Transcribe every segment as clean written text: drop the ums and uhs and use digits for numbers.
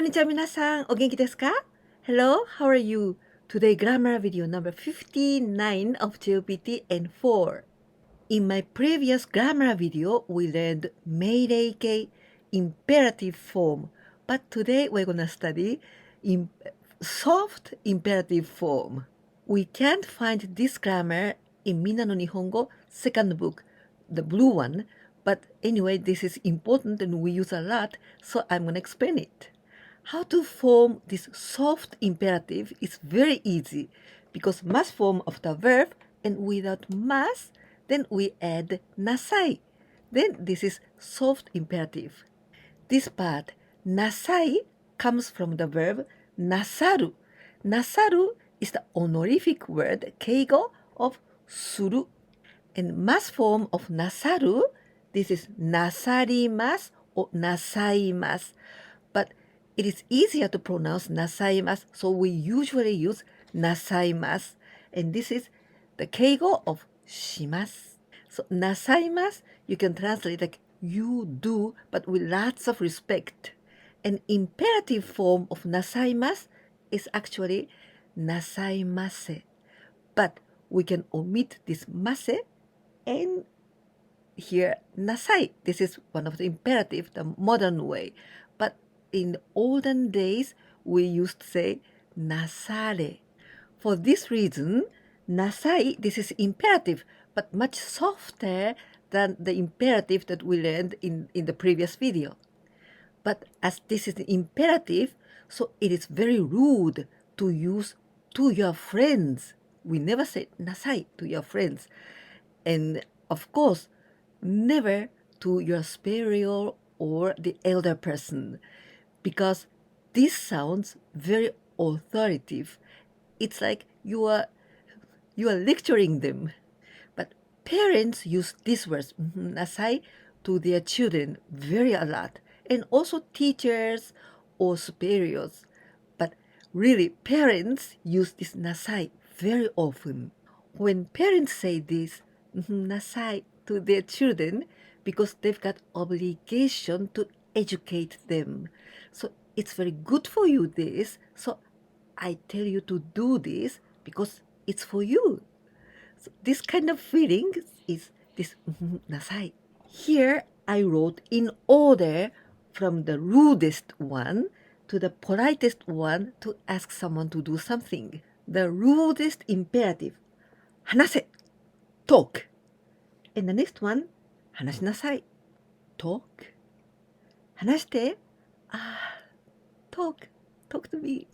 にちは皆さん、お元気ですか? Hello, how are you? Today grammar video number 59 of JLPT N4. In my previous grammar video, we learned Meirei imperative form, but today we're gonna study soft imperative form. We can't find this grammar in Minna no Nihongo second book, the blue one, but anyway, this is important and we use a lot, so I'm gonna explain it. How to form this soft imperative is very easy because must form of the verb, and without must, then we add NASAI. Then this is soft imperative. This part, NASAI, comes from the verb NASARU. NASARU is the honorific word KEIGO of suru. And must form of NASARU, this is nasarimasu or nasaimasu. But it is easier to pronounce nasaimasu, so we usually use nasaimasu. And this is the keigo of shimasu. So nasaimasu, you can translate like you do, but with lots of respect. An imperative form of nasaimasu is actually nasaimase. But we can omit this mase and here nasai. This is one of the imperative, the modern way. But in olden days, we used to say nasare. For this reason, nasai, this is imperative, but much softer than the imperative that we learned in the previous video. But as this is the imperative, so it is very rude to use to your friends. We never say nasai to your friends. And of course, never to your superior or the elder person, because this sounds very authoritative. It's like you are lecturing them. But parents use these words, nasai, to their children very a lot, and also teachers or superiors. But really, parents use this nasai very often. When parents say this, nasai, to their children, because they've got obligation to educate them. So it's very good for you this. So I tell you to do this because it's for you. So this kind of feeling is this nasai. Here I wrote in order from the rudest one to the politest one to ask someone to do something. The rudest imperative, hanase, talk. And the next one, 話しなさい talk. 話して talk to me.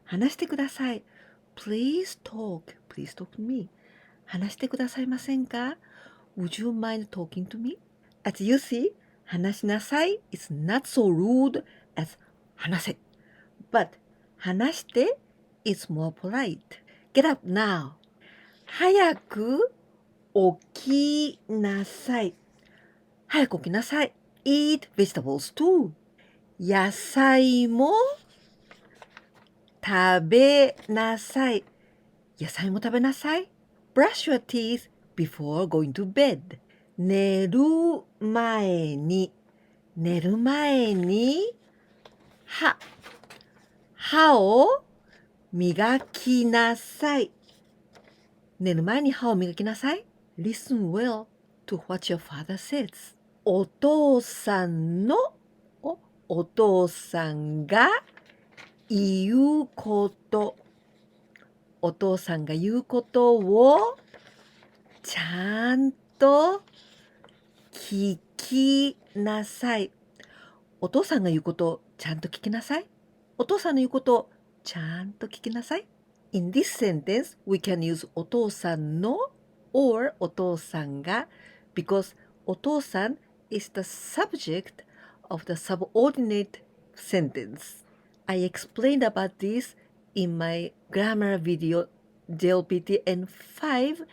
話してください please talk to me. 話してくださいませんか would you mind talking to me? As you see, 話しなさい is not so rude as 話せ but 話して is more polite. Get up now. 早く起きなさい。早く起きなさい。Eat vegetables too. 野菜も食べなさい。野菜も食べなさい。Brush your teeth before going to bed. 寝る前に歯を磨きなさい。寝る前に歯を磨きなさい。Listen well to what your father says. お父さんが言うこと。お父さんが言うことをちゃんと聞きなさい。お父さんが言うことをちゃんと聞きなさい。お父さんの言うことをちゃんと聞きなさい。In this sentence, we can use お父さんの or お父さんが because お父さん is the subject of the subordinate sentence. I explained about this in my grammar video JLPT N5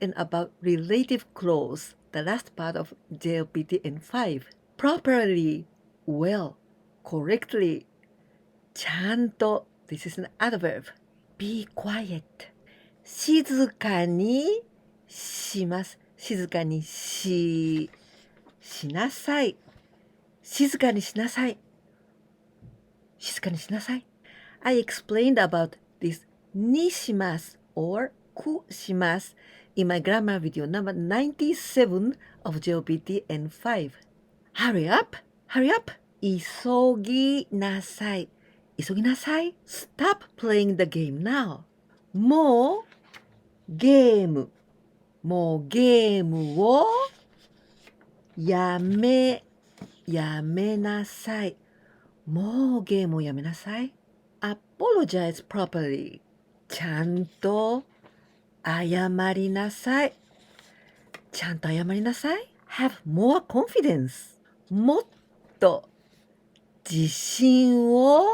and about relative clause, the last part of JLPT N5. Properly, well, correctly, ちゃんと this is an adverb. Be quiet. 静かにします。静かにしなさい。静かにしなさい。静かにしなさい。I explained about this にします or くします in my grammar video number 97 of JLPT N5. Hurry up! Hurry up! 急ぎなさい。急ぎなさい。Stop playing the game now. もうゲームをやめなさい。もうゲームをやめなさい。Apologize properly. ちゃんと謝りなさい。ちゃんと謝りなさい。Have more confidence. もっと自信を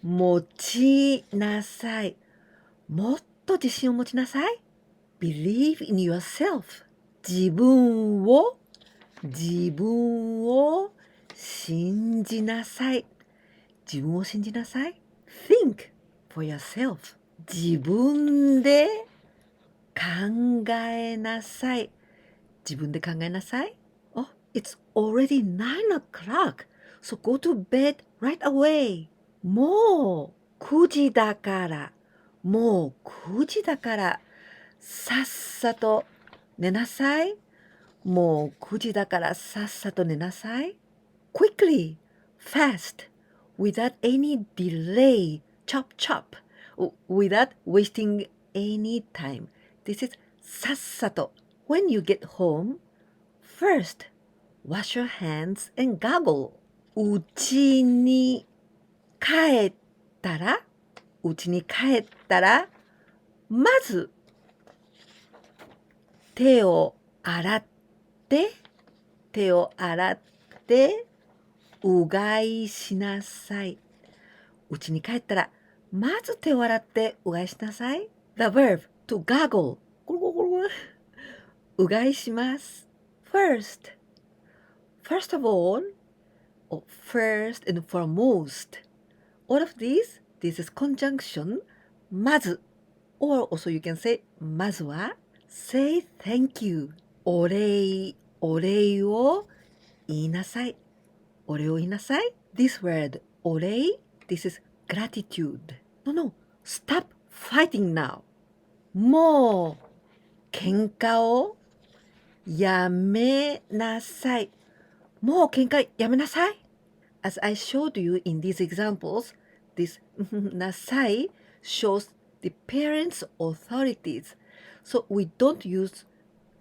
持ちなさい。もっと自信を持ちなさい。Believe in yourself. 自分を信じなさい。自分を信じなさい。Think for yourself. 自分で考えなさい。自分で考えなさい。Oh, it's already 9 o'clock. So go to bed right away. もう9時だから。さっさと寝なさい。もう9時だからさっさと寝なさい。Quickly, fast, without any delay, chop chop, without wasting any time. This is さっさと。When you get home, first, wash your hands and gargle. うちに帰ったら、まず手を洗って、うがいしなさい。うちに帰ったら、まず手を洗ってうがいしなさい。The verb to gargle. うがいします。First of all, or first and foremost. All of these, this is conjunction. まず or also you can say まずは say thank you. お礼を言いなさい。This word お礼 this is gratitude. No, stop fighting now. もう喧嘩をやめなさい。もう喧嘩やめなさい。As I showed you in these examples, this NASAI shows the parents' authorities. So we don't use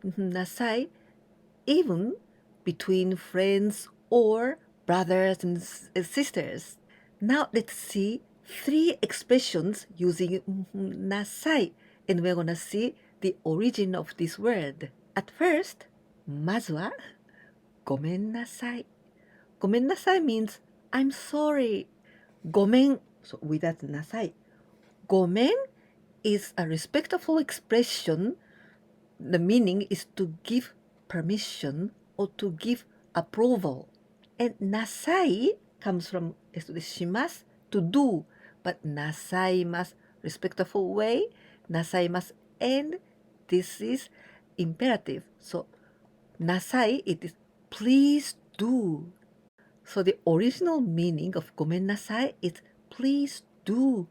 NASAI even between friends or brothers and sisters. Now let's see 3 expressions using NASAI, and we're gonna see the origin of this word. At first, まずはごめんなさい。ごめんなさい means I'm sorry. ごめん so without なさい。ごめん is a respectful expression. The meaning is to give permission or to give approval. And なさい comes from します to do, but なさいます respectful way なさいます and this is imperative. So なさい it is please do. So the original meaning of ごめんなさい is please do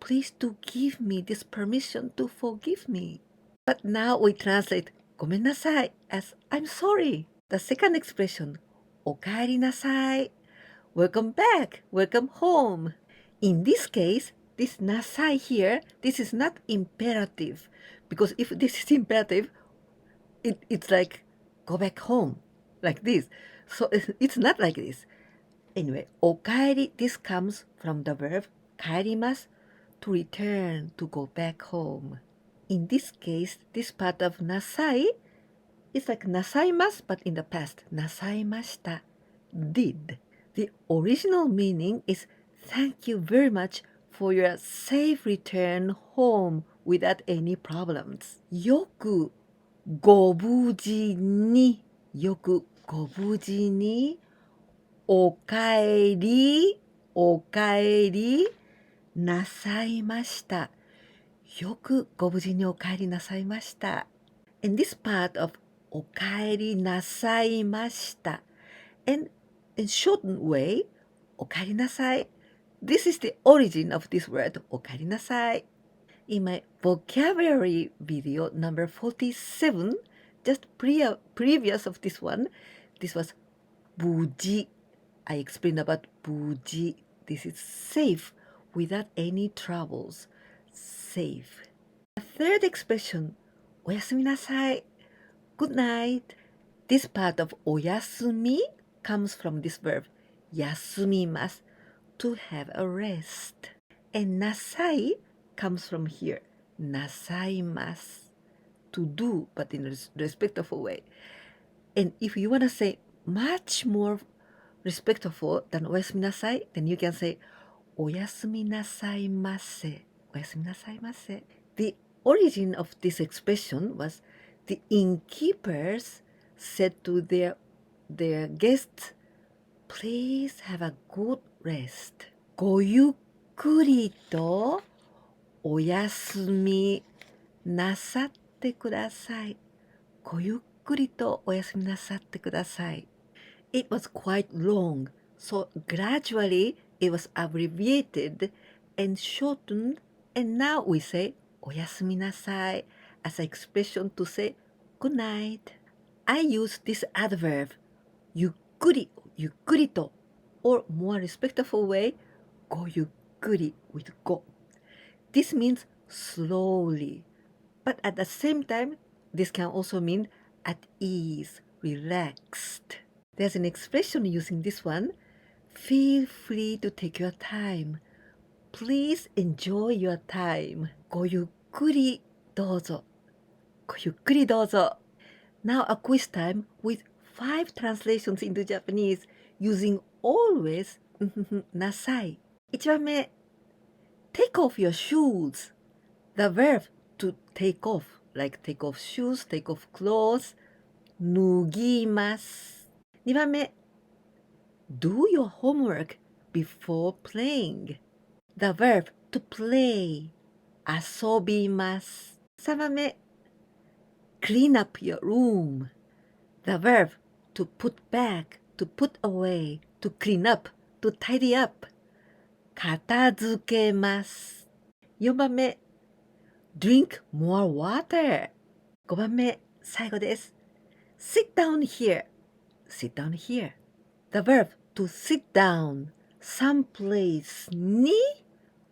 give me this permission to forgive me. But now we translate ごめんなさい as I'm sorry. The second expression お帰りなさい welcome back, welcome home. In this case, this なさい here, this is not imperative because if this is imperative, it's like go back home like this. So it's not like this. Anyway, お帰り this comes from the verb 帰ります to return, to go back home. In this case, this part of なさい is like なさいます but in the past なさいました did. The original meaning is thank you very much for your safe return home without any problems. よくご無事にお帰りなさいました。よくご無事にお帰りなさいました。And this part of お帰りなさいました and in shortened way お帰りなさい This is the origin of this word, お帰りなさい. In my vocabulary video number 47, just previous of this one, this was 無事. I explained about 無事. This is safe without any troubles. Safe. The third expression, おやすみなさい. Good night. This part of おやすみ comes from this verb 休みます to have a rest. And なさい comes from here なさいます to do, but in a respectful way. And if you want to say much more respectful than おやすみなさい, then you can say おやすみなさいませ. おやすみなさいませ. The origin of this expression was the innkeepers said to their guests, please have a good rest. ごゆっくりとおやすみなさってください。ごゆっくりとおやすみなさってください。It was quite long, so gradually it was abbreviated and shortened, and now we say おやすみなさい as an expression to say good night. I use this adverb ゆっくりと or more respectful way ごゆっくり with ご. This means slowly, but at the same time this can also mean at ease, relaxed. There's an expression using this one. Feel free to take your time. Please enjoy your time. ごゆっくりどうぞ。ごゆっくりどうぞ。Now a quiz time with 5 translations into Japanese using always なさい。1番目 Take off your shoes. The verb to take off, like take off shoes, take off clothes. 脱ぎます。2番目 Do your homework before playing. The verb to play. 遊びます。3番目 Clean up your room. The verb to put back, to put away, to clean up, to tidy up. 片付けます。4番目 Drink more water. 5番目最後です。Sit down here. Sit down here. The verb to sit down. Someplace に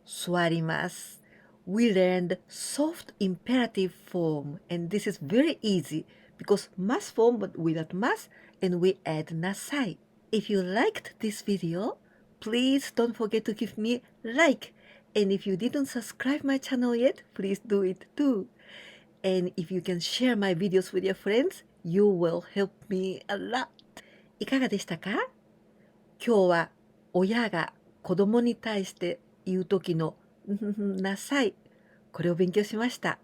座ります。We learned soft imperative form, and this is very easy because mas form but without mas, and we add nasai. If you liked this video, please don't forget to give me like, and if you didn't subscribe my channel yet, please do it too. And if you can share my videos with your friends, you will help me a lot. いかがでしたか？今日は親が子供に対して言う時のなさい、これを勉強しました。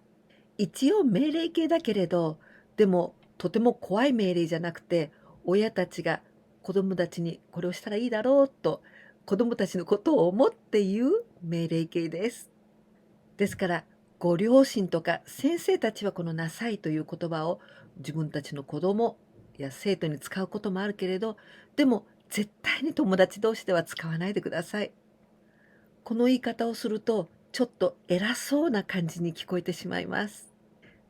一応命令形だけれど、でもとても怖い命令じゃなくて、親たちが子供たちにこれをしたらいいだろうと子供たちのことを思って言う命令形です。ですからご両親とか先生たちはこのなさいという言葉を自分たちの子供や生徒に使うこともあるけれど、でも絶対に友達同士では使わないでください。この言い方をするとちょっと偉そうな感じに聞こえてしまいます。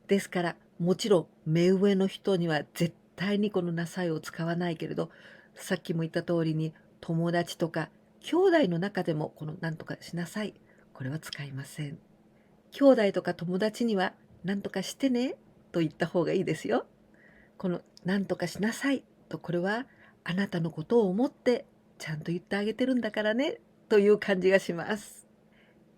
ですからもちろん目上の人には絶対にこのなさいを使わないけれど、さっきも言った通りに友達とか兄弟の中でもこのなんとかしなさい、これは使いません。兄弟とか友達にはなんとかしてねと言った方がいいですよ。このなんとかしなさいと、これはあなたのことを思ってちゃんと言ってあげてるんだからねという感じがします。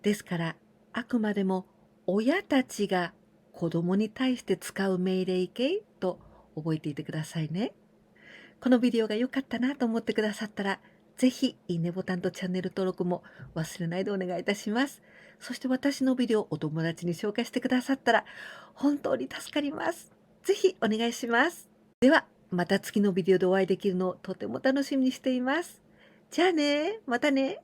ですからあくまでも親たちが子供に対して使う命令形と覚えていてくださいね。このビデオが良かったなと思ってくださったら、ぜひいいねボタンとチャンネル登録も忘れないでお願いいたします。そして私のビデオをお友達に紹介してくださったら本当に助かります。ぜひお願いします。ではまた次のビデオでお会いできるのをとても楽しみにしています。じゃあね、またね。